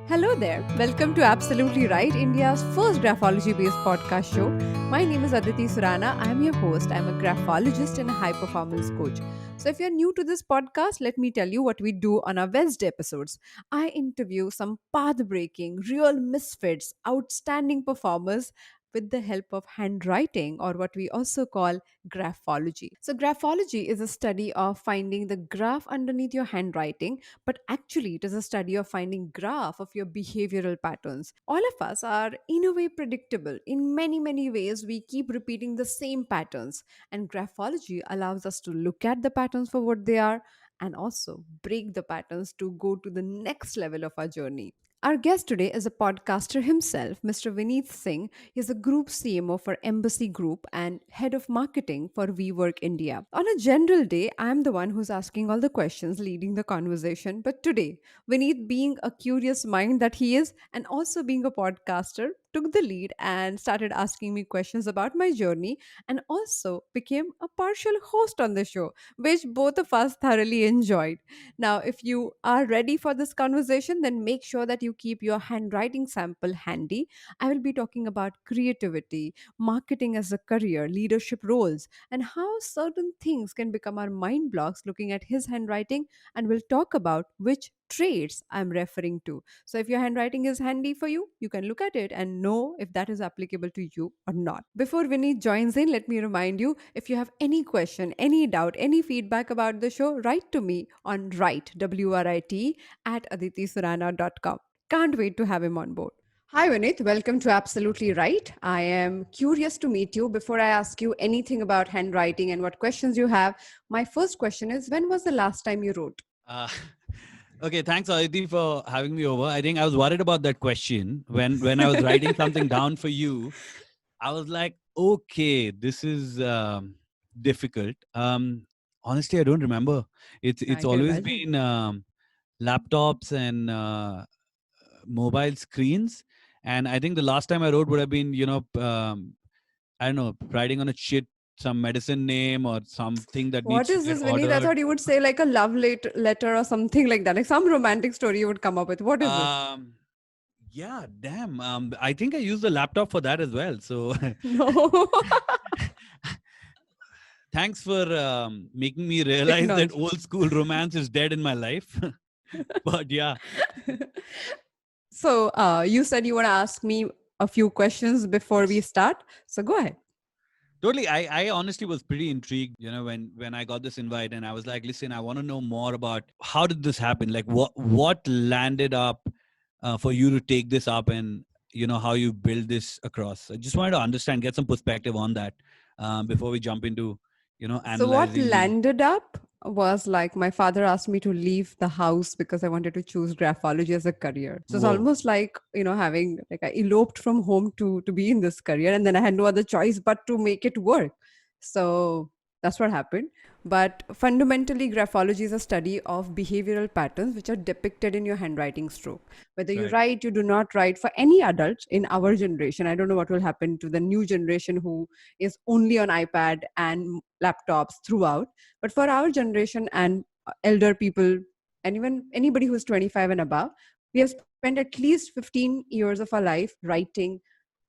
Hello there. Welcome to Absolutely Right, India's first graphology based podcast show. My name is Aditi Surana. I'm your host. I'm a graphologist and a high performance coach. So, if you're new to this podcast, let me tell you what we do on our Wednesday episodes. I interview some path breaking, real misfits, outstanding performers with the help of handwriting, or what we also call graphology. So, graphology is a study of finding the graph underneath your handwriting, but actually it is a study of finding graph of your behavioral patterns. All of us are in a way predictable. In many ways we keep repeating the same patterns, and graphology allows us to look at the patterns for what they are and also break the patterns to go to the next level of our journey. Our guest today is a podcaster himself, Mr. Vineet Singh. He is a group CMO for Embassy Group and head of marketing for WeWork India. On a general day, I'm the one who's asking all the questions, leading the conversation. But today, Vineet, being a curious mind that he is, and also being a podcaster, took the lead and started asking me questions about my journey and also became a partial host on the show, which both of us thoroughly enjoyed. Now, if you are ready for this conversation, then make sure that you keep your handwriting sample handy. I will be talking about creativity, marketing as a career, leadership roles, and how certain things can become our mind blocks looking at his handwriting. And we'll talk about which traits I'm referring to. So, if your handwriting is handy for you, you can look at it and know if that is applicable to you or not. Before Vinny joins in, let me remind you, if you have any question, any doubt, any feedback about the show, write to me on WRIT at aditisurana.com. Can't wait to have him on board. Hi, Vinith. Welcome to Absolutely Right. I am curious to meet you. Before I ask you anything about handwriting and what questions you have, my first question is, when was the last time you wrote? Uh, okay, thanks, Aditi, for having me over. I think I was worried about that question when I was writing something down for you. I was like, okay, this is difficult. Honestly, I don't remember. It's I can always imagine. been laptops and mobile screens, and I think the last time I wrote would have been, I don't know, writing on a sheet some medicine name or something that What needs to is get this, Vinith? I ordered. thought you would say like a letter or something like that, like some romantic story you would come up with. What is this? Um, Yeah, damn. I think I used the laptop for that as well. So No. thanks for making me realize that Technology. old school romance is dead in my life. But yeah, So, you said you want to ask me a few questions before we yes, start. So, go ahead. totally. I honestly was pretty intrigued, when I got this invite, and I was like, listen, I want to know more about how did this happen? Like, what landed up for you to take this up, and how you build this across. I just wanted to understand, get some perspective on that before we jump into So, what analyzing the. landed up was like my father asked me to leave the house because I wanted to choose graphology as a career. So, it's Whoa. almost like, having like I eloped from home to be in this career, and then I had no other choice but to make it work. So, that's what happened. But fundamentally, graphology is a study of behavioral patterns which are depicted in your handwriting stroke. Whether you Right. write, you do not write, for any adult in our generation. I don't know what will happen to the new generation who is only on iPad and laptops throughout. But for our generation and elder people, and even anybody who's 25 and above, we have spent at least 15 years of our life writing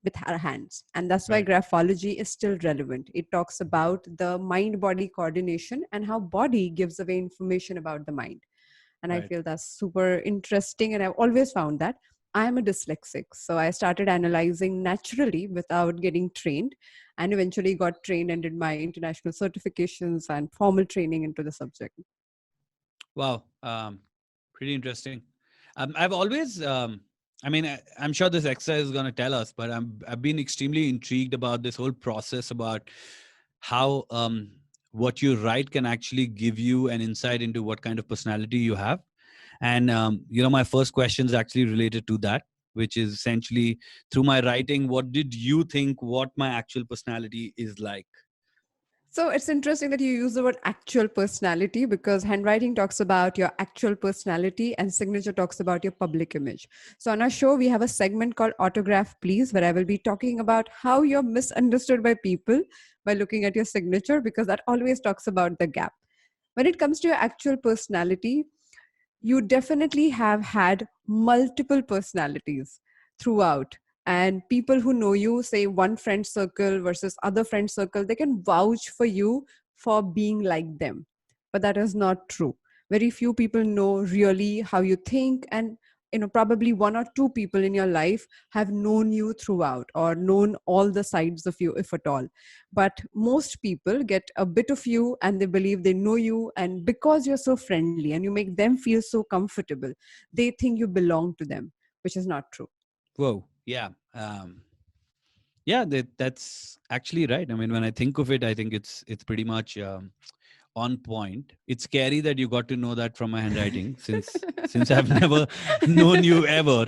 with our hands. And that's why Right. graphology is still relevant. It talks about the mind body coordination and how body gives away information about the mind. And I Right. feel that's super interesting. And I've always found that. I am a dyslexic. So I started analyzing naturally without getting trained, and eventually got trained and did my international certifications and formal training into the subject. Wow. Pretty interesting. I've always, I mean, I'm sure this exercise is going to tell us, but I've been extremely intrigued about this whole process about how what you write can actually give you an insight into what kind of personality you have. And, my first question is actually related to that, which is essentially through my writing, what did you think what my actual personality is like? So it's interesting that you use the word actual personality, because handwriting talks about your actual personality and signature talks about your public image. So on our show, we have a segment called Autograph Please, where I will be talking about how you're misunderstood by people by looking at your signature, because that always talks about the gap. When it comes to your actual personality, you definitely have had multiple personalities throughout. And people who know you, say one friend circle versus other friend circle, they can vouch for you for being like them. But that is not true. Very few people know really how you think, and probably one or two people in your life have known you throughout or known all the sides of you, if at all. But most people get a bit of you and they believe they know you, and because you're so friendly and you make them feel so comfortable, they think you belong to them, which is not true. Whoa. Yeah. Yeah, that's actually right. I mean, when I think of it, I think it's pretty much on point. It's scary that you got to know that from my handwriting, since I've never known you ever.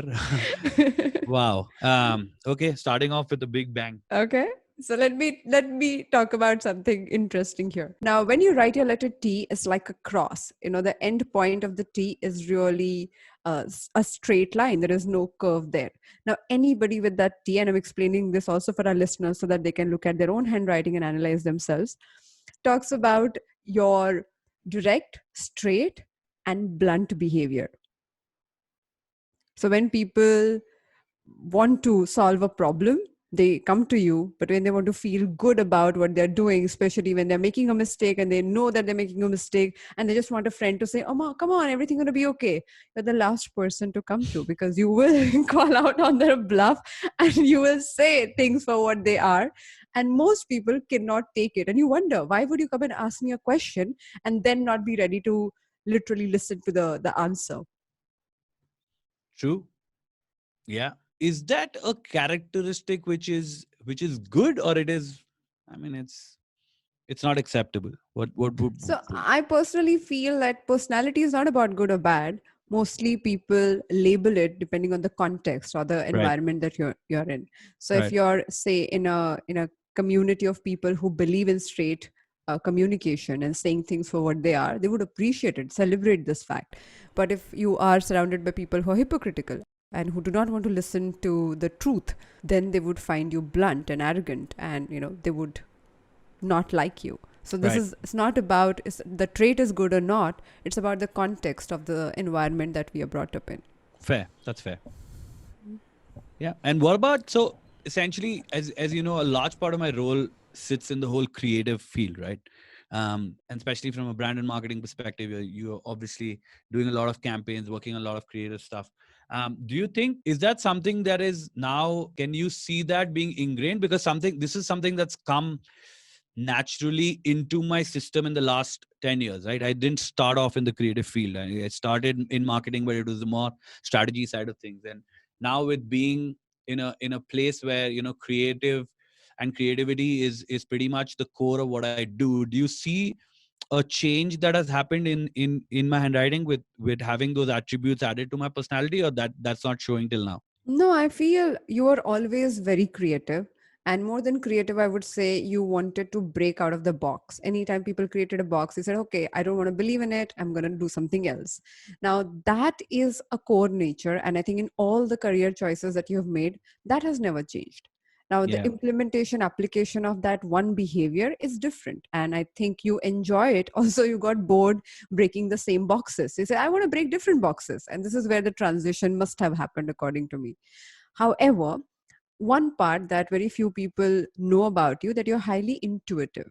Wow. Okay, starting off with a big bang. Okay. So let me talk about something interesting here. Now, when you write your letter T, it's like a cross. The end point of the T is really a straight line. There is no curve there. Now, anybody with that T, and I'm explaining this also for our listeners so that they can look at their own handwriting and analyze themselves, talks about your direct, straight, and blunt behavior. So when people want to solve a problem, they come to you. But when they want to feel good about what they're doing, especially when they're making a mistake and they know that they're making a mistake, and they just want a friend to say, oh ma, come on, everything's going to be okay, you're the last person to come to, because you will call out on their bluff and you will say things for what they are. And most people cannot take it, and you wonder, why would you come and ask me a question and then not be ready to literally listen to the answer? True. Yeah. Is that a characteristic which is good, or it is? I mean, it's not acceptable. What would? So I personally feel that personality is not about good or bad. Mostly people label it depending on the context or the Right. environment that you're in. So if Right. you're, say, in a community of people who believe in straight communication and saying things for what they are, they would appreciate it, celebrate this fact. But if you are surrounded by people who are hypocritical and who do not want to listen to the truth, then they would find you blunt and arrogant, and they would not like you. So this Right. is, it's not about is the trait is good or not, it's about the context of the environment that we are brought up in. Fair. That's fair. Yeah. And what about, so essentially, as you know, a large part of my role sits in the whole creative field, right? And especially from a brand and marketing perspective, you're obviously doing a lot of campaigns, working on a lot of creative stuff. Do you think, is that something that is now, can you see that being ingrained? Because this is something that's come naturally into my system in the last 10 years, right? I didn't start off in the creative field. I started in marketing, but it was the more strategy side of things. And now, with being in a place where creative and creativity is pretty much the core of what I do you see a change that has happened in my handwriting with having those attributes added to my personality, or that's not showing till now? No, I feel you are always very creative. And more than creative, I would say you wanted to break out of the box. Anytime people created a box, you said, okay, I don't want to believe in it. I'm going to do something else. Now, that is a core nature. And I think in all the career choices that you have made, that has never changed. Now, the Yeah. implementation, application of that one behavior is different. And I think you enjoy it. Also, you got bored breaking the same boxes. You say, I want to break different boxes. And this is where the transition must have happened, according to me. However, one part that very few people know about you, that you're highly intuitive.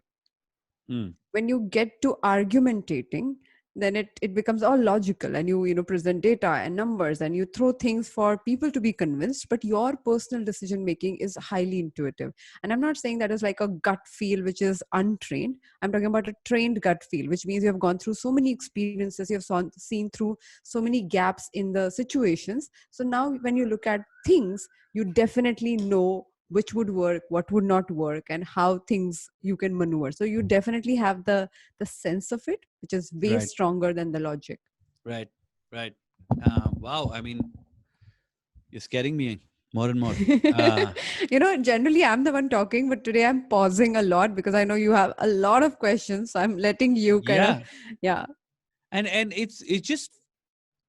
Mm. When you get to argumentating, then it becomes all logical, and you present data and numbers and you throw things for people to be convinced, but your personal decision making is highly intuitive. And I'm not saying that is like a gut feel which is untrained. I'm talking about a trained gut feel, which means you have gone through so many experiences, you have seen through so many gaps in the situations. So now when you look at things, you definitely know which would work, what would not work, and how things you can maneuver. So you definitely have the sense of it, which is way Right. stronger than the logic. Right. Right. Wow. I mean, you're scaring me more and more. uh Generally I'm the one talking, but today I'm pausing a lot because I know you have a lot of questions. So I'm letting you kind of, yeah. yeah. And it's just,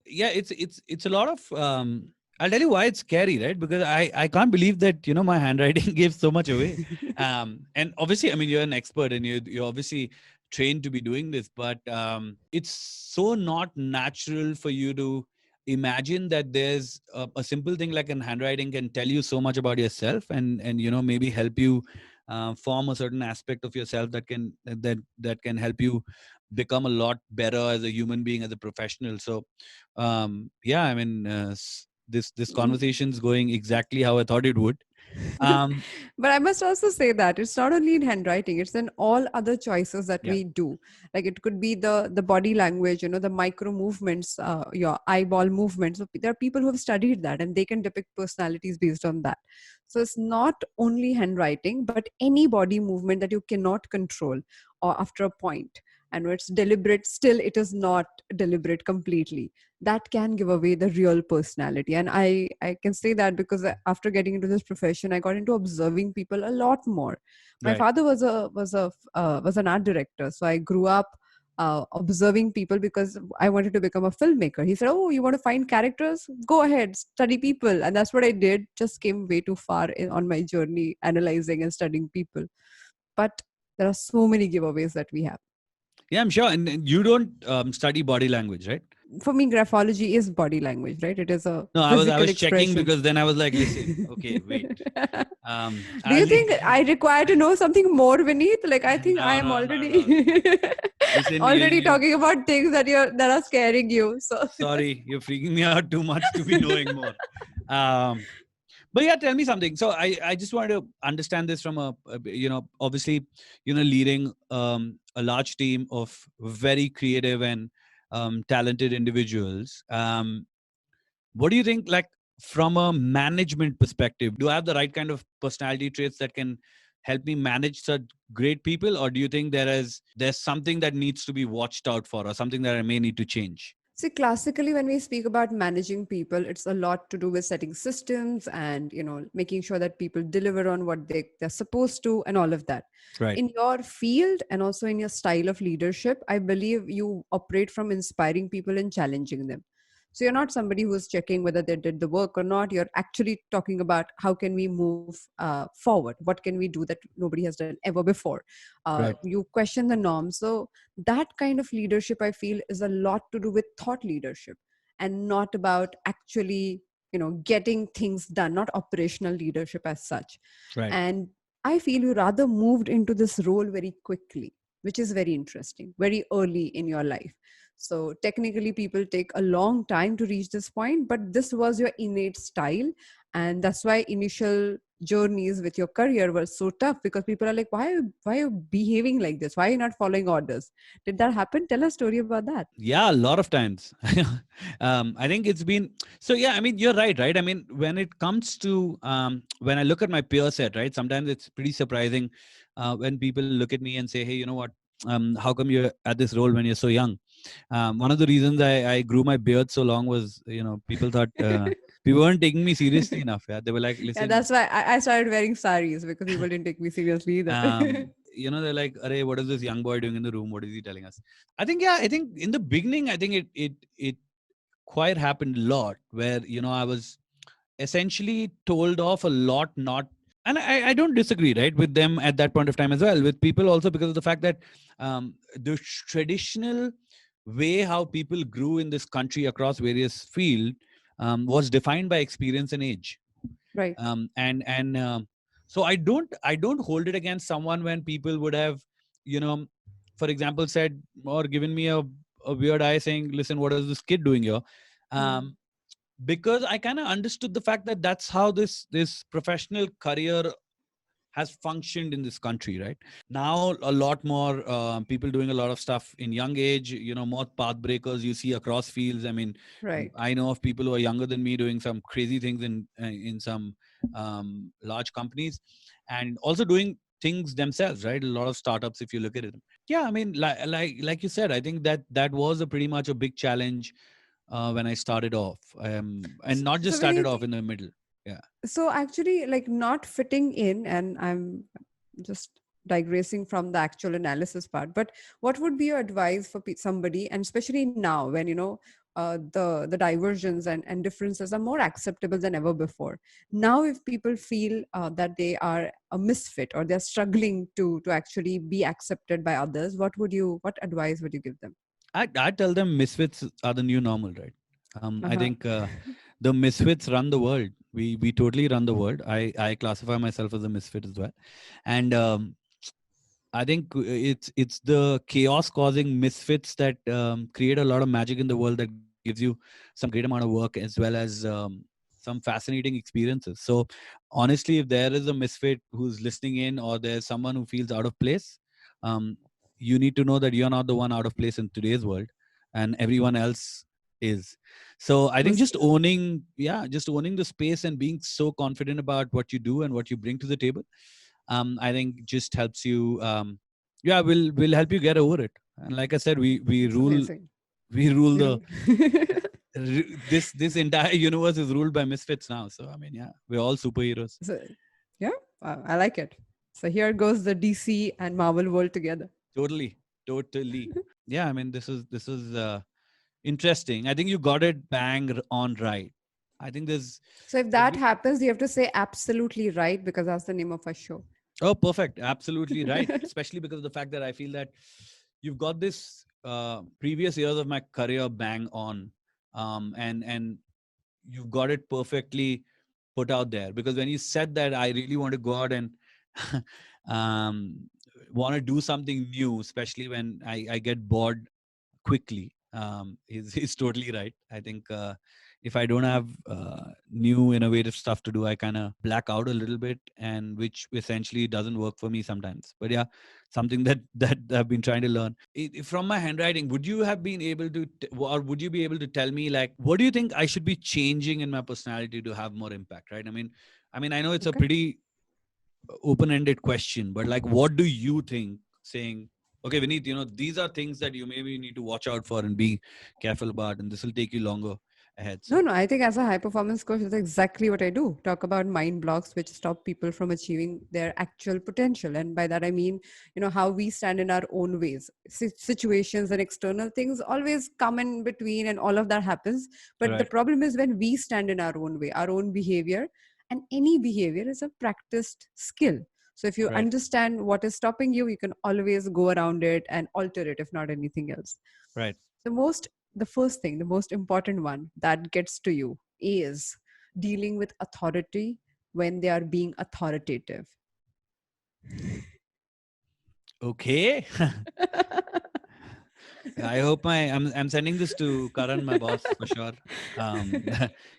yeah, it's a lot of, I'll tell you why it's scary, right? Because I can't believe that my handwriting gives so much away. And obviously, I mean, you're an expert, and you're obviously trained to be doing this, but it's so not natural for you to imagine that there's a simple thing like an handwriting can tell you so much about yourself, and maybe help you form a certain aspect of yourself that can help you become a lot better as a human being, as a professional. So yeah, I mean, this conversation's going exactly how I thought it would. um But I must also say that it's not only in handwriting, it's in all other choices that yeah, we do. Like it could be the body language, the micro movements, your eyeball movements. So there are people who have studied that and they can depict personalities based on that. So it's not only handwriting, but any body movement that you cannot control or after a point. And when it's deliberate, still it is not deliberate completely. That can give away the real personality. And I can say that because after getting into this profession, I got into observing people a lot more. My right. father was an art director, so I grew up observing people because I wanted to become a filmmaker. He said, "Oh, you want to find characters? Go ahead, study people." And that's what I did. Just came way too far on my journey analyzing and studying people. But there are so many giveaways that we have. Yeah, I'm sure. And you don't study body language, right? For me, graphology is body language, right? It is a No, I physical was checking expression. because then I was like, listen, okay, wait. Do you I'll think take. I require to know something more, Vineet? Like I think I No, am no, no, already no. Listen, already talking about things that are scaring you. So sorry, you're freaking me out too much to be knowing more. Um, but yeah, tell me something. So I just wanted to understand this from obviously, leading a large team of very creative and talented individuals. What do you think, like, from a management perspective, do I have the right kind of personality traits that can help me manage such great people, or do you think there's something that needs to be watched out for, or something that I may need to change? see, classically, when we speak about managing people, it's a lot to do with setting systems and making sure that people deliver on what they're supposed to and all of that. Right. In your field and also in your style of leadership, I believe you operate from inspiring people and challenging them. So you're not somebody who's checking whether they did the work or not. You're actually talking about how can we move forward? What can we do that nobody has done ever before? Right. You question the norm. So that kind of leadership, I feel, is a lot to do with thought leadership and not about actually getting things done, not operational leadership as such. Right. And I feel you rather moved into this role very quickly, which is very interesting, very early in your life. So technically people take a long time to reach this point, but this was your innate style. And that's why initial journeys with your career were so tough, because people are like, why are you behaving like this? Why are you not following orders? Did that happen? Tell a story about that. Yeah, a lot of times. I think it's been so. Yeah, I mean, you're right. I mean, when it comes to when I look at my peer set, right, sometimes it's pretty surprising when people look at me and say, hey, you know what, how come you're at this role when you're so young? One of the reasons I grew my beard so long was, people thought people weren't taking me seriously enough. Yeah, they were like, Yeah, listen, that's why I started wearing saris, because people didn't take me seriously either. they're like, "Arey, what is this young boy doing in the room? What is he telling us?" I think, yeah, I think in the beginning, I think it quite happened a lot where, I was essentially told off a lot, not, and I don't disagree, right, with them at that point of time as well, with people also, because of the fact that the traditional way how people grew in this country across various field was defined by experience and age. Right. And so I don't hold it against someone when people would have, you know for example, said or given me a weird eye saying, listen, what is this kid doing here? Hmm. um, because I kind of understood the fact that that's how this professional career has functioned in this country, right? Now a lot more people doing a lot of stuff in young age, more path breakers you see across fields. I mean, Right. I know of people who are younger than me doing some crazy things in some large companies, and also doing things themselves, right? A lot of startups, if you look at it. Yeah, I mean, like you said, I think that was a pretty much a big challenge when I started off, and not just So started Vineet, off in the middle. Yeah. so actually, like, not fitting in, and I'm just digressing from the actual analysis part, but what would be your advice for somebody, and especially now when the diversions and differences are more acceptable than ever before. Now, if people feel that they are a misfit or they're struggling to actually be accepted by others, what advice would you give them? I tell them misfits are the new normal, right? I Uh-huh. think the misfits run the world. We totally run the world. I classify myself as a misfit as well, and I think it's the chaos causing misfits that create a lot of magic in the world that gives you some great amount of work as well as some fascinating experiences. So honestly, if there is a misfit who's listening in, or there's someone who feels out of place, um, you need to know that you're not the one out of place in today's world, and everyone else is. So I think Most just owning the space and being so confident about what you do and what you bring to the table, I think just helps you. Yeah, will help you get over it. And like I said, we It's rule amazing. we rule You the know? this entire universe is ruled by misfits now. So I mean, yeah, we're all superheroes. So, yeah, I like it. So here goes the DC and Marvel world together. Totally, totally. Yeah, I mean, this is interesting. I think you got it on right. I think So if there's that happens, you have to say absolutely right because that's the name of our show. Oh, perfect. Absolutely right. Especially because of the fact that I feel that you've got this previous years of my career bang on, and you've got it perfectly put out there. Because when you said that, I really want to go out and um, want to do something new, especially when I get bored quickly. He's totally right. I think if I don't have new innovative stuff to do, I kind of black out a little bit, and which essentially doesn't work for me sometimes. But yeah, something that I've been trying to learn. From my handwriting, would you have been able to, or would you be able to tell me, like, what do you think I should be changing in my personality to have more impact? Right? I mean, I know it's a Okay. pretty open-ended question, but like, what do you think? Saying, okay, Vineet, these are things that you maybe need to watch out for and be careful about, and this will take you longer ahead. No, So, no, I think as a high performance coach, that's exactly what I do. Talk about mind blocks which stop people from achieving their actual potential. And by that, I mean, how we stand in our own ways. Situations and external things always come in between, and all of that happens. But the right, problem is when we stand in our own way, our own behavior, and any behavior is a practiced skill. So if you right, understand what is stopping you, you can always go around it and alter it, if not anything else. right. The first thing, the most important one that gets to you is dealing with authority when they are being authoritative. Okay. I hope I'm sending this to Karan, my boss, for sure. Um,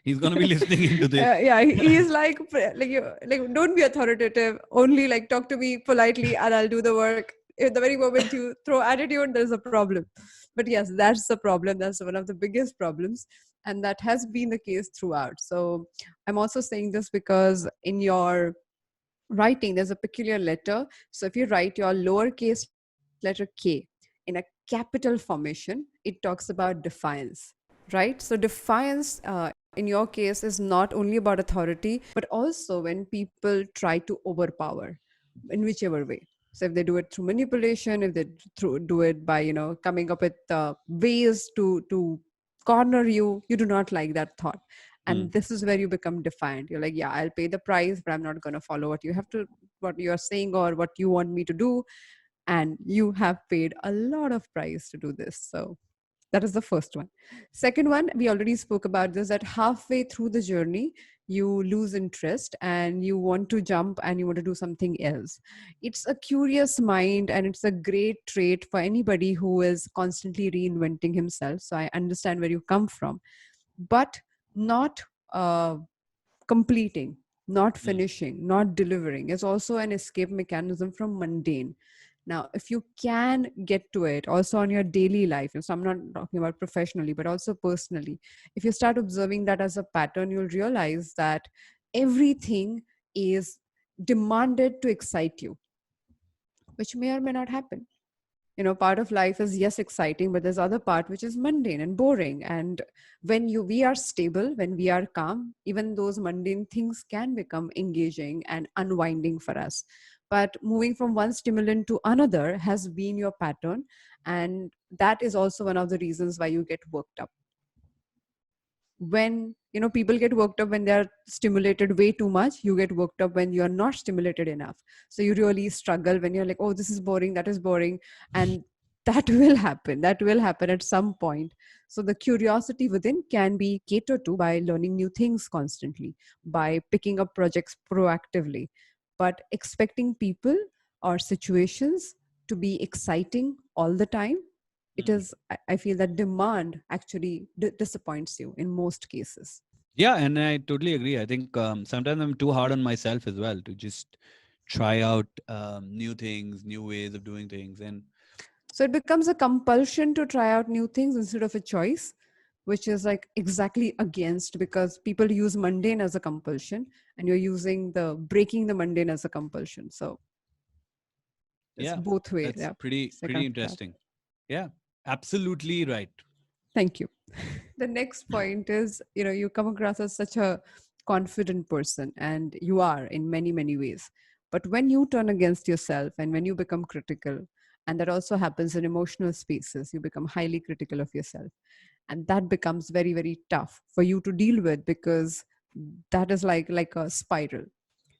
he's gonna be listening into this. Yeah, he is like don't be authoritative. Only like talk to me politely, and I'll do the work. At the very moment you throw attitude, there's a problem. But yes, that's the problem. That's one of the biggest problems, and that has been the case throughout. So I'm also saying this because in your writing, there's a peculiar letter. So if you write your lowercase letter K in a capital formation, it talks about defiance, right? So defiance in your case is not only about authority, but also when people try to overpower in whichever way. So if they do it through manipulation, if they do it by coming up with ways to corner you, you do not like that thought. And Hmm. this is where you become defiant. You're like, yeah, I'll pay the price, but I'm not going to follow what you're saying or what you want me to do. And you have paid a lot of price to do this. So that is the first one. Second one, we already spoke about this, that halfway through the journey, you lose interest and you want to jump and you want to do something else. It's a curious mind and it's a great trait for anybody who is constantly reinventing himself. So I understand where you come from, but not completing, not Hmm. finishing, not delivering is also an escape mechanism from mundane. Now, if you can get to it also on your daily life, so I'm not talking about professionally, but also personally, if you start observing that as a pattern, you'll realize that everything is demanded to excite you, which may or may not happen. Part of life is, yes, exciting, but there's other part which is mundane and boring. And when we are stable, when we are calm, even those mundane things can become engaging and unwinding for us. But moving from one stimulant to another has been your pattern, and that is also one of the reasons why you get worked up. when people get worked up when they are stimulated way too much. You get worked up when you are not stimulated enough. So you really struggle when you're like, oh, this is boring, that is boring. And that will happen at some point. So the curiosity within can be catered to by learning new things constantly, by picking up projects proactively. But expecting people or situations to be exciting all the time, it Mm. is I feel that demand actually disappoints you in most cases. Yeah, and I totally agree. I think sometimes I'm too hard on myself as well to just try out new things, new ways of doing things, and So it becomes a compulsion to try out new things instead of a choice, which is like exactly against, because people use mundane as a compulsion and you're using the breaking the mundane as a compulsion. So it's yeah, both ways. that's Yeah. So I pretty connect to that. interesting. Yeah, absolutely right. Thank you. The next point is, you come across as such a confident person, and you are in many, many ways. But when you turn against yourself and when you become critical, and that also happens in emotional spaces, you become highly critical of yourself. And that becomes very, very tough for you to deal with, because that is like a spiral.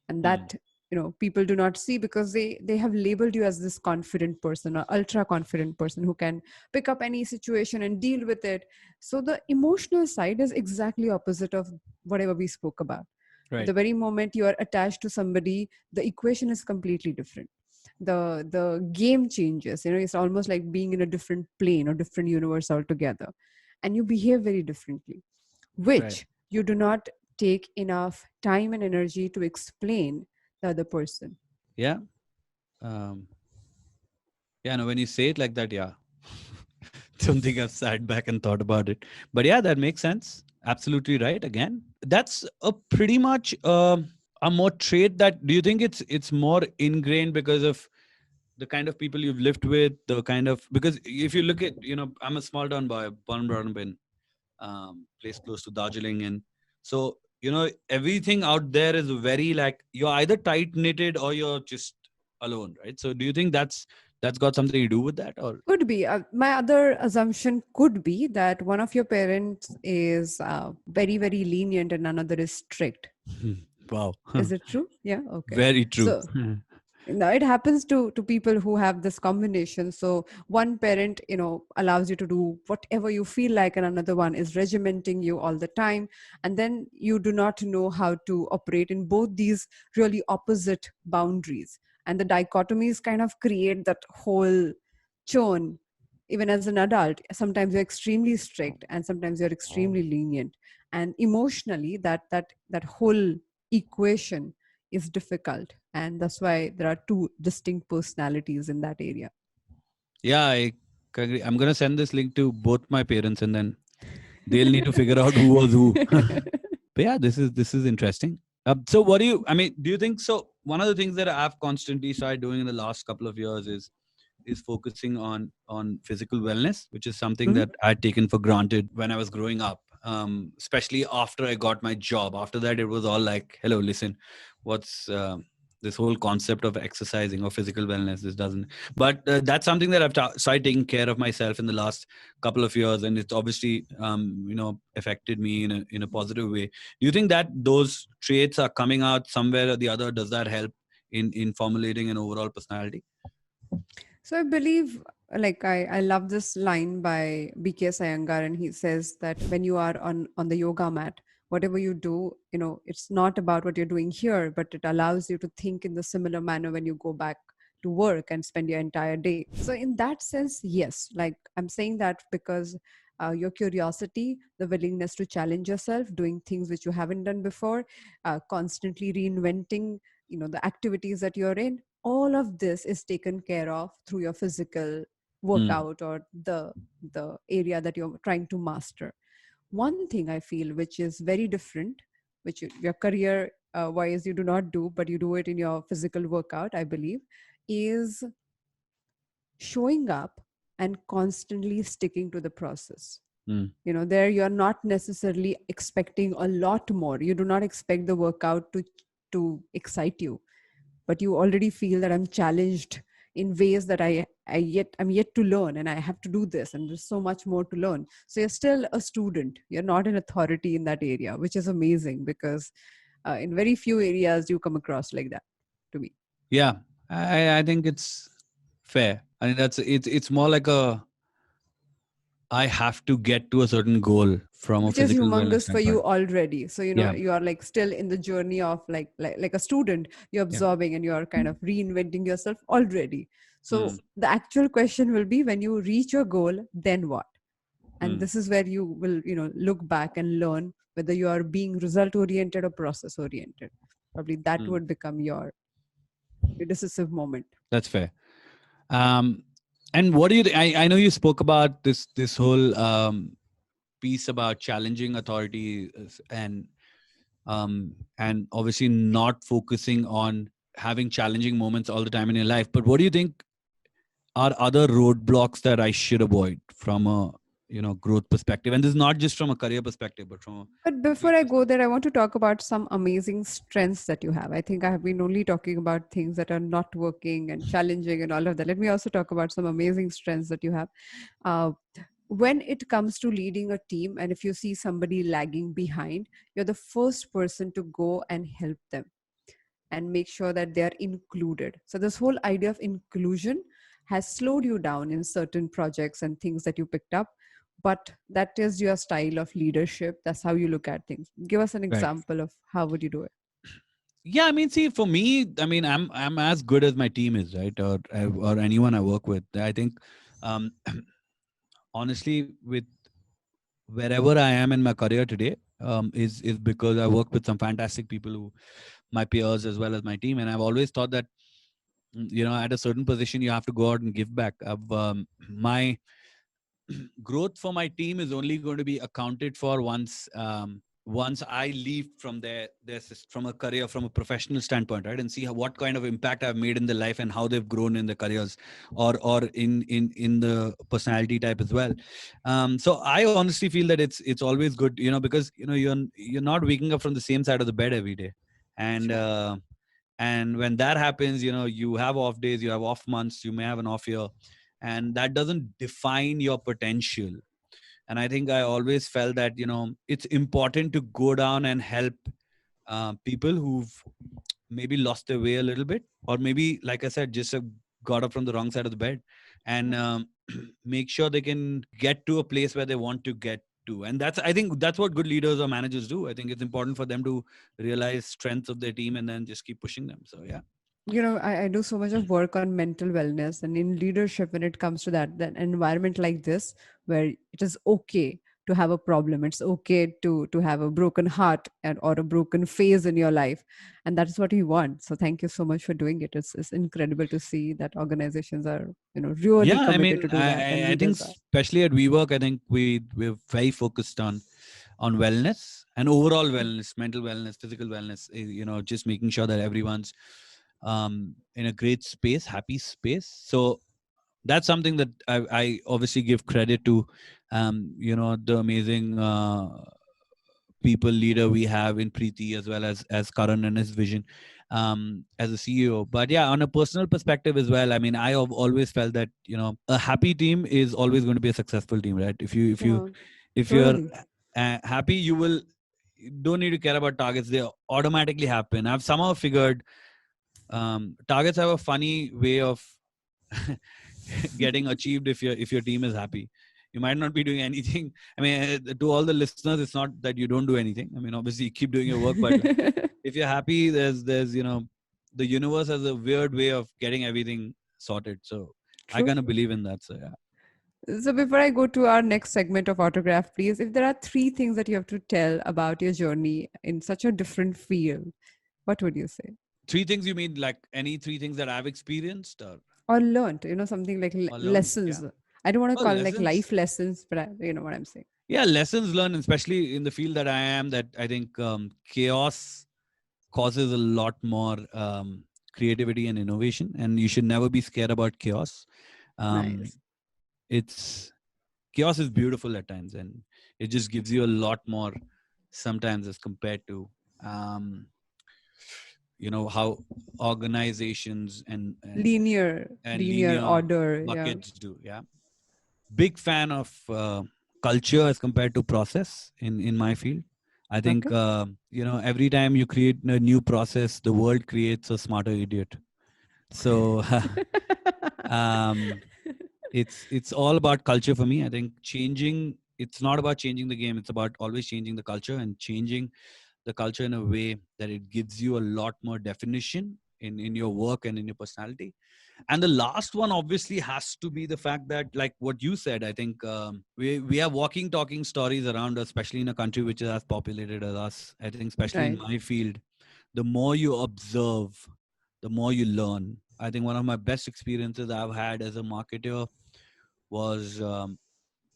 And Mm. that people do not see, because they have labeled you as this confident person or ultra confident person who can pick up any situation and deal with it. So the emotional side is exactly opposite of whatever we spoke about. Right, The very moment you are attached to somebody, the equation is completely different. The game changes. It's almost like being in a different plane or different universe altogether, and you behave very differently, right. which you do not take enough time and energy to explain the other person. Yeah, um, yeah. No, when you say it like that, yeah, don't think I've sat back and thought about it, but yeah, that makes sense. Absolutely right. Again, that's a pretty much a more trait that. Do you think it's more ingrained because of the kind of people you've lived with, the kind of, because if you look at, I'm a small town boy, born and brought up in place close to Darjeeling, and so everything out there is very like you're either tight knitted or you're just alone, right? So do you think that's got something to do with that, or Could be. My other assumption could be that one of your parents is very, very lenient and another is strict. wow, Is it true? Yeah. Okay. very true. So now it happens to people who have this combination. So one parent allows you to do whatever you feel like, and another one is regimenting you all the time. And then you do not know how to operate in both these really opposite boundaries, and the dichotomies kind of create that whole churn. Even as an adult, sometimes you're extremely strict and sometimes you're extremely lenient, and emotionally that whole equation is difficult, and that's why there are two distinct personalities in that area. Yeah, I agree. I'm gonna send this link to both my parents, and then they'll need to figure out who was who. But yeah, this is interesting. So what do you? I mean, do you think so? One of the things that I've constantly started doing in the last couple of years is focusing on physical wellness, which is something Mhm. that I'd taken for granted when I was growing up. Especially after I got my job. After that, it was all like, "Hello, listen, what's this whole concept of exercising or physical wellness? This doesn't." But that's something that I've started taking care of myself in the last couple of years, and it's obviously affected me in a positive way. Do you think that those traits are coming out somewhere or the other? Does that help in formulating an overall personality? So I believe, like I love this line by BK Sayangar, and he says that when you are on the yoga mat, whatever you do, it's not about what you're doing here, but it allows you to think in the similar manner when you go back to work and spend your entire day. So in that sense, yes, like I'm saying that because your curiosity, the willingness to challenge yourself, doing things which you haven't done before, constantly reinventing, the activities that you're in, all of this is taken care of through your physical Hmm. workout or the area that you're trying to master. One thing I feel which is very different, which your career wise you do not do, but you do it in your physical workout, I believe, is showing up and constantly sticking to the process. Hmm. There you are not necessarily expecting a lot more. You do not expect the workout to excite you, but you already feel that I'm challenged in ways that I I'm yet to learn, and I have to do this, and there's so much more to learn. So you're still a student. You're not an authority in that area, which is amazing because in very few areas do you come across like that. To me, Yeah, I think it's fair. I think it's more like a I have to get to a certain goal from a which is physical wellness humongous for you standpoint. already. So Yeah. you are like still in the journey of like a student. You're Yeah. absorbing and you're kind of reinventing yourself already. So Mm, the actual question will be, when you reach your goal, then what? And mm, this is where you will look back and learn whether you are being result oriented or process oriented. Probably that mm. would become your decisive moment. That's fair. Um, and what do you? I know you spoke about this whole piece about challenging authority and obviously not focusing on having challenging moments all the time in your life. But what do you think are other roadblocks that I should avoid from a growth perspective? And this is not just from a career perspective, but from a But before complete I go perspective. there, I want to talk about some amazing strengths that you have. I think I have been only talking about things that are not working and challenging and all of that. Let me also talk about some amazing strengths that you have. Uh, when it comes to leading a team, and if you see somebody lagging behind, you're the first person to go and help them and make sure that they are included. So, this whole idea of inclusion has slowed you down in certain projects and things that you picked up. But that is your style of leadership. That's how you look at things. Give us an Right. example of how would you do it. Yeah, I mean, see, for me, I mean, I'm as good as my team is, right, or anyone I work with. I think, um, honestly, with wherever I am in my career today, is because I work with some fantastic people who my peers as well as my team, and I've always thought that at a certain position you have to go out and give back. My growth for my team is only going to be accounted for once I leave from from a career, from a professional standpoint, right, and see what kind of impact I've made in their life and how they've grown in their careers, or in the personality type as well. So I honestly feel that it's always good, because you're not waking up from the same side of the bed every day, and Sure. when that happens, you have off days, you have off months, you may have an off year, and that doesn't define your potential. And I think I always felt that it's important to go down and help people who've maybe lost their way a little bit, or maybe, like I said, just got up from the wrong side of the bed, and make sure they can get to a place where they want to get to. And I think that's what good leaders or managers do. I think it's important for them to realize strengths of their team and then just keep pushing them. So yeah. I do so much of work on mental wellness and in leadership when it comes to that environment like this, where it is okay to have a problem. It's okay to have a broken heart or a broken phase in your life. And that is what we want. So thank you so much for doing it. It's incredible to see that organizations are, really Yeah, I committed mean, to do that, and I think leaders are. especially at WeWork, I think we're very focused on wellness and overall wellness, mental wellness, physical wellness. Just making sure that everyone's in a great space, happy space. So that's something that I obviously give credit to, the amazing people leader we have in Preeti, as well as Karan and his vision as a CEO. But yeah, on a personal perspective as well, I mean, I have always felt that a happy team is always going to be a successful team, right? Yeah, If you're totally. happy, you don't need to care about targets; they automatically happen. I've somehow figured targets have a funny way of getting achieved if your team is happy. You might not be doing anything. I mean, to all the listeners, it's not that you don't do anything. I mean, obviously you keep doing your work, but if you're happy, there's the universe has a weird way of getting everything sorted. So I True. kind of believe in that. So yeah. So before I go to our next segment of autograph, please, if there are three things that you have to tell about your journey in such a different field, what would you say? Three things, you mean like any three things that I've experienced Or learned, something like or learned? Yeah. lessons. I don't want to Oh, call it like lessons. life lessons, but you know what I'm saying. Yeah, lessons learned, especially in the field that I am, that I think chaos causes a lot more creativity and innovation, and you should never be scared about chaos. Um, Nice. it's chaos is beautiful at times, and it just gives you a lot more sometimes as compared to um, how organizations and linear linear order. Yeah. buckets do. Yeah, big fan of culture as compared to process in my field. I think Okay. every time you create a new process, the world creates a smarter idiot. So um, it's all about culture for me. I think changing, it's not about changing the game, it's about always changing the culture, and changing the culture in a way that it gives you a lot more definition in your work and in your personality. And the last one obviously has to be the fact that, like what you said, I think we have walking talking stories around us, especially in a country which is as populated as us. I think especially in Right. my field, the more you observe, the more you learn. I think one of my best experiences I've had as a marketer was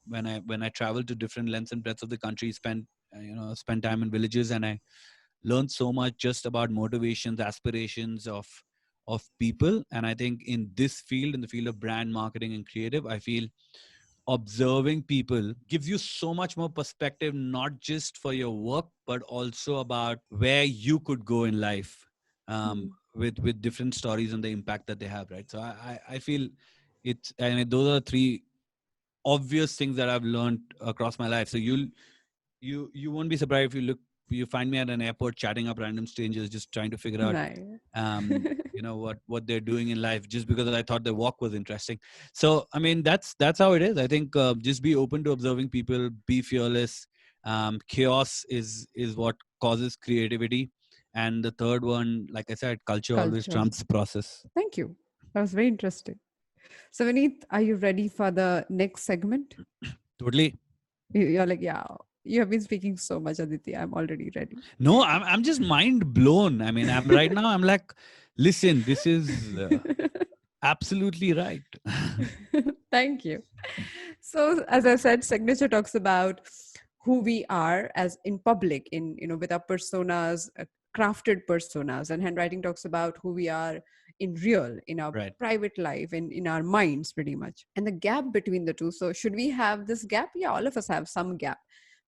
when I traveled to different lengths and breadths of the country, spent time in villages, and I learned so much just about motivations, aspirations of people. And I think in this field, in the field of brand marketing and creative, I feel observing people gives you so much more perspective, not just for your work, but also about where you could go in life, Hmm. with different stories and the impact that they have, right? So I feel I mean, those are three obvious things that I've learned across my life. So you won't be surprised if you find me at an airport chatting up random strangers, just trying to figure out Nice. what they're doing in life, just because I thought their walk was interesting. So I mean, that's how it is. I think just be open to observing people, be fearless. Chaos is what causes creativity. And the third one, like I said, culture always Culture. trumps process. Thank you. That was very interesting. So, Vineet, are you ready for the next segment? Totally. You're like, yeah, you have been speaking so much, Aditi. I'm already ready. No, I'm just mind blown. I mean, I'm right now, I'm like, listen, this is absolutely right. Thank you. So, as I said, signature talks about who we are as in public, in with our personas, crafted personas, and handwriting talks about who we are in real, in our Right. private life, and in our minds, pretty much. And the gap between the two. So, should we have this gap? Yeah, all of us have some gap.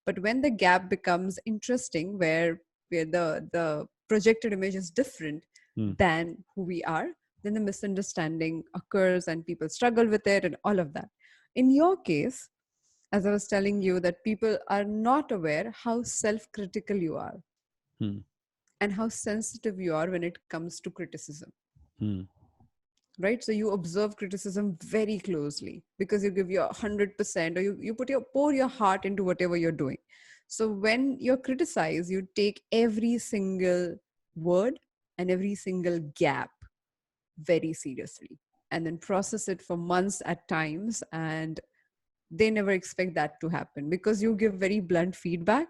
But when the gap becomes interesting, where the projected image is different Hmm. than who we are, then the misunderstanding occurs and people struggle with it and all of that. In your case, as I was telling you, that people are not aware how self critical you are Hmm. and how sensitive you are when it comes to criticism, Hmm. right? So you observe criticism very closely because you give your 100%, or you pour your heart into whatever you're doing. So when you're criticized, you take every single word and every single gap very seriously, and then process it for months at times. And they never expect that to happen because you give very blunt feedback.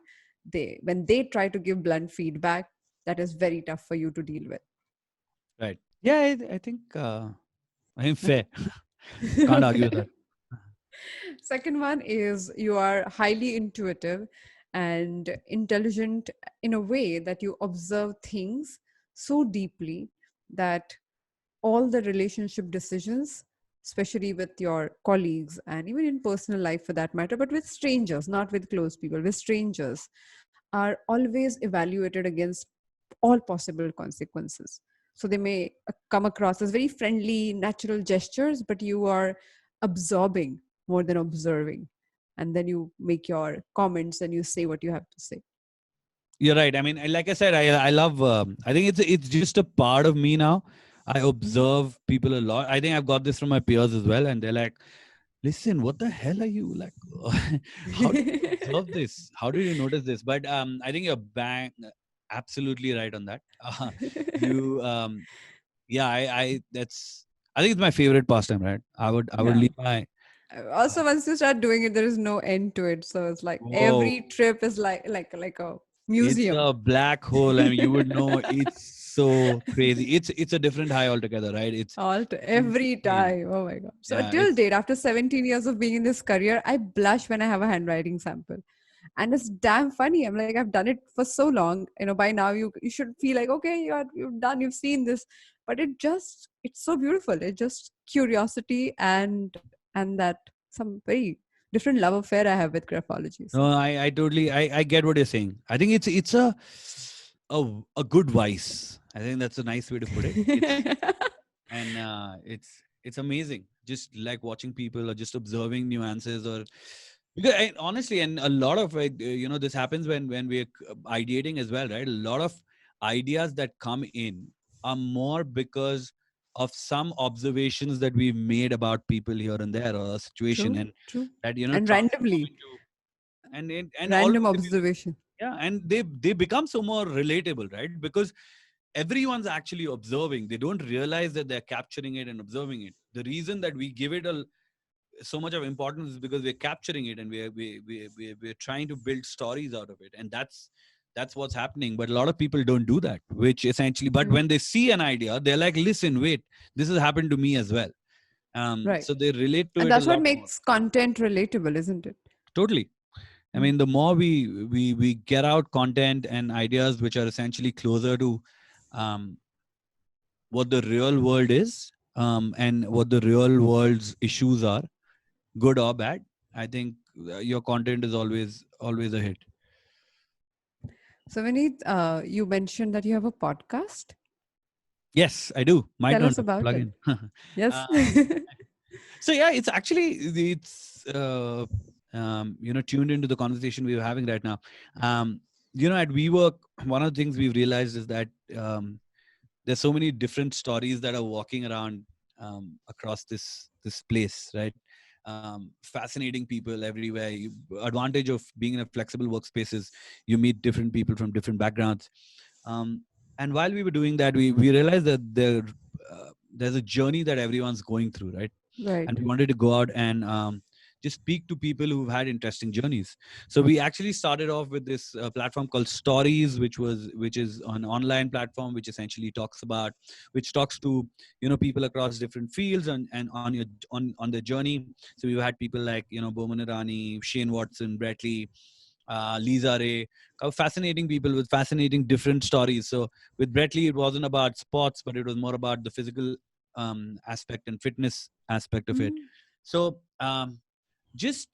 When they try to give blunt feedback, that is very tough for you to deal Right. Yeah, I think I am with. fair. Can't argue with that. Second one is you are highly intuitive and intelligent in a way that you observe things so deeply that all the relationship decisions, especially with your colleagues and even in personal life for that matter, but with strangers, not with close people, with strangers, are always evaluated against all possible consequences. So they may come across as very friendly, natural gestures, but you are absorbing more than observing. And then you make your comments and you say what you have to say. You're right. I mean, like I said, I love. I think it's just a part of me now. I Mhm. observe people a lot. I think I've got this from my peers as well, and they're like, "Listen, what the hell are you like? How did you observe this? How did you notice this?" But I think you're absolutely right on that. You yeah, I that's I think it's my favorite pastime. Right? I would Yeah. leave my Also, once you start doing it, there is no end to it. So it's like whoa. every trip is like a It's museum. a black hole. I mean, you would know, it's so crazy. It's a different high altogether, right? It's Every insane. time. Oh my god. So Yeah, till it's date, after 17 years of being in this career, I blush when I have a handwriting sample. And it's damn funny. I'm like, I've done it for so long. By now you should feel like, okay, you've done, you've seen this. But it's so beautiful. It's just curiosity and that some very different love affair I have with graphology. no, So I totally I get what you're saying. I think it's a a good vice. I think that's a nice way to put it. And it's amazing, just like watching people or just observing nuances, or because honestly, and a lot of it, this happens when we're ideating as well, right? A lot of ideas that come in are more because of some observations that we've made about people here and there, or a situation, True, and true. that And transform randomly, into, and always random if you look, observation. yeah, and they become so more relatable, right? Because everyone's actually observing. They don't realize that they're capturing it and observing it. The reason that we give it so much of importance is because we're capturing it, and we're trying to build stories out of it, and that's what's happening. But a lot of people don't do that, which essentially, but True. when they see an idea, they're like, listen, wait, this has happened to me as well. Right. So they relate to And it a that's what lot more. makes content relatable, isn't it? Totally. I Mm. mean, the more we get out content and ideas which are essentially closer to um, what the real world is, and what the real world's issues are, good or bad, I think your content is always a hit. So, Vineet, you mentioned that you have a podcast. Yes, I do. My Tell turn us to about plug it. in. Yes. um, so yeah, it's tuned into the conversation we are having right now. um, at WeWork, one of the things we've realized is that there's so many different stories that are walking around across this place, right? Fascinating people everywhere. Advantage of being in a flexible workspace is you meet different people from different backgrounds. um, and while we were doing that, we realized that there's a journey that everyone's going through, right? And Right. we wanted to go out and just speak to people who've had interesting journeys. So we actually started off with this platform called Stories, which is an online platform which essentially talks to people across different fields, and on their journey. So we've had people like Bowman Irani, Shane Watson, Brett Lee, Lisa Ray, fascinating people with fascinating different stories. So with Brett Lee, it wasn't about sports, but it was more about the physical aspect and fitness aspect of it. Mm. So just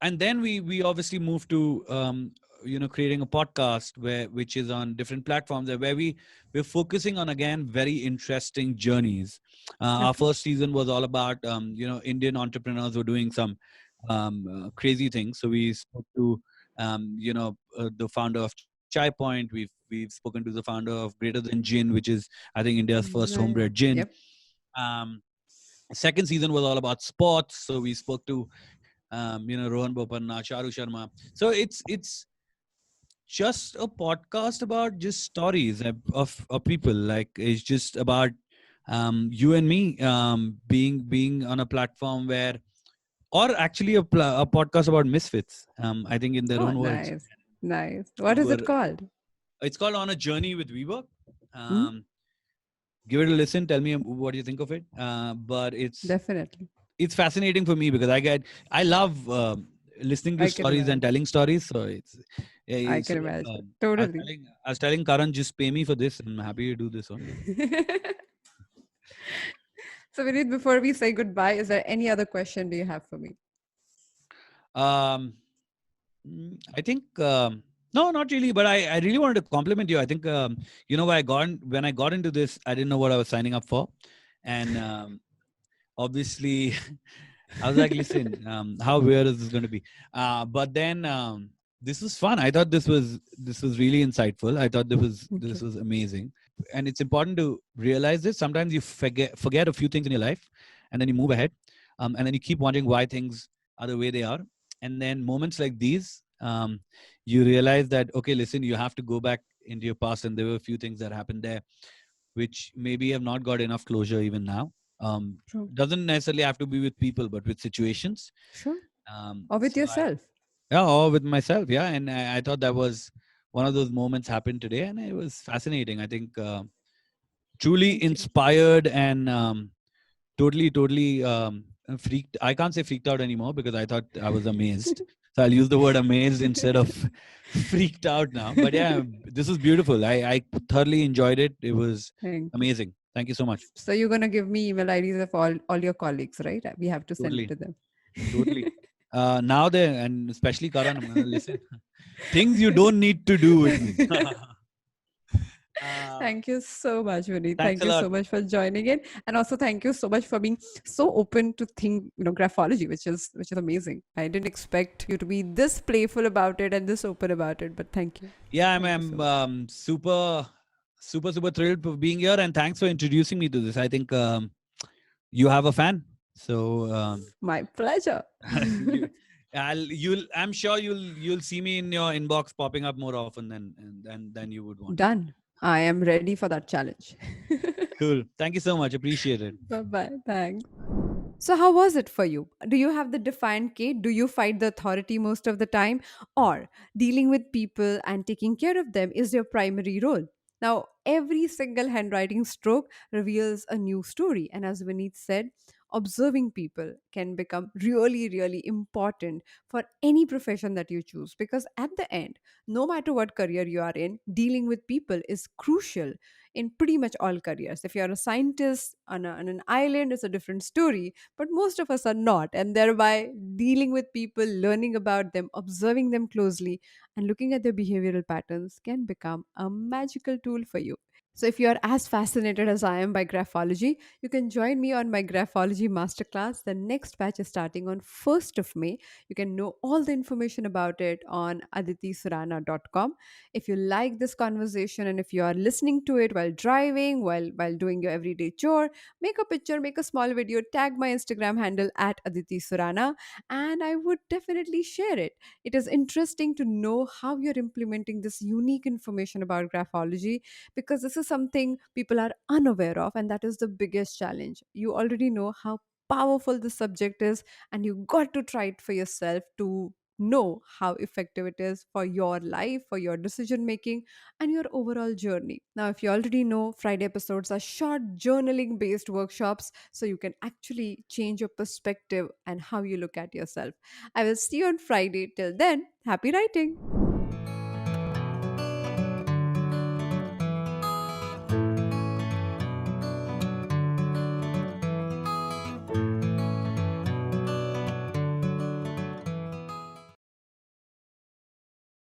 and then we obviously moved to creating a podcast which is on different platforms, where we're focusing on, again, very interesting journeys. Our Okay. first season was all about Indian entrepreneurs who are doing some crazy things. So we spoke to the founder of Chai Point. We've spoken to the founder of Greater Than Gin, which is, I think, India's first homebred gin. Yep. um, Second season was all about sports, so we spoke to Rohan Bopanna, Charu Sharma. So it's just a podcast about just stories of people. Like, it's just about you and me being on a platform where, or actually a podcast about misfits. I think in their Oh, own words. nice. Nice. What We is were. it called? It's called On a Journey with WeWork. Mm? Um, Give it a listen. Tell me what you think of it. But Definitely. it's fascinating for me because I love listening to I can stories and imagine. telling stories. So it's I so can imagine. I was Totally. telling Karan, just pay me for this. I'm happy to do this only. So, Vineet, before we say goodbye, is there any other question do you have for me? Um, I think no, not really. But I really wanted to compliment you. I think when I got into this, I didn't know what I was signing up for, and obviously I was like, listen, how weird is this going to be? But then this was fun. I thought this was really insightful. I thought this Okay. was amazing, and it's important to realize this. Sometimes you forget a few things in your life, and then you move ahead, and then you keep wondering why things are the way they are. And then moments like these, you realize that, okay, listen, you have to go back into your past, and there were a few things that happened there which maybe have not got enough closure even now. True. Doesn't necessarily have to be with people, but with situations. Sure. Or with So yourself. yeah, or with myself, yeah. And I thought that was one of those moments happened today, and it was fascinating. I think truly Thank you. inspired and totally freaked. I can't say freaked out anymore because I thought I was amazed. So I'll use the word amazed instead of freaked out now. But yeah, this was beautiful. I thoroughly enjoyed it. It was Thank you. amazing. Thank you so much. So you're gonna give me email IDs of all your colleagues, right? We have to send it Totally, to them. totally. Now there, and especially Karan, I'm gonna listen. Things you don't need to do with me. uh, Thank you so much, Vineet. Thanks Thank a you lot. so much for joining in, and also thank you so much for being so open to think, graphology, which is amazing. I didn't expect you to be this playful about it and this open about it, but Yeah, thank you so much. super thrilled for being here, and thanks for introducing me to this. I think you have a fan, so My pleasure. you, I'm sure you'll see me in your inbox popping up more often than you would want. Done. I am ready for that challenge. Cool. Thank you so much. Appreciate it. Bye bye. Thanks. So, how was it for you? Do you have the defined Kate? Do you fight the authority most of the time? Or dealing with people and taking care of them is your primary role? Now, every single handwriting stroke reveals a new story. And as Vineet said, observing people can become really, really important for any profession that you choose. Because at the end, no matter what career you are in, dealing with people is crucial in pretty much all careers. If you're a scientist on an island, it's a different story, but most of us are not. And thereby, dealing with people, learning about them, observing them closely, and looking at their behavioral patterns can become a magical tool for you. So, if you are as fascinated as I am by graphology, you can join me on my graphology masterclass. The next batch is starting on 1st of May. You can know all the information about it on aditisurana.com. If you like this conversation and if you are listening to it while driving, while doing your everyday chore, make a picture, make a small video, tag my Instagram handle at Aditi Surana, and I would definitely share it. It is interesting to know how you're implementing this unique information about graphology, because this is something people are unaware of, and that is the biggest challenge. You already know how powerful this subject is, and you got to try it for yourself to know how effective it is for your life, for your decision making, and your overall journey. Now, if you already know, Friday episodes are short journaling based workshops, so you can actually change your perspective and how you look at yourself. I will see you on Friday. Till then, happy writing.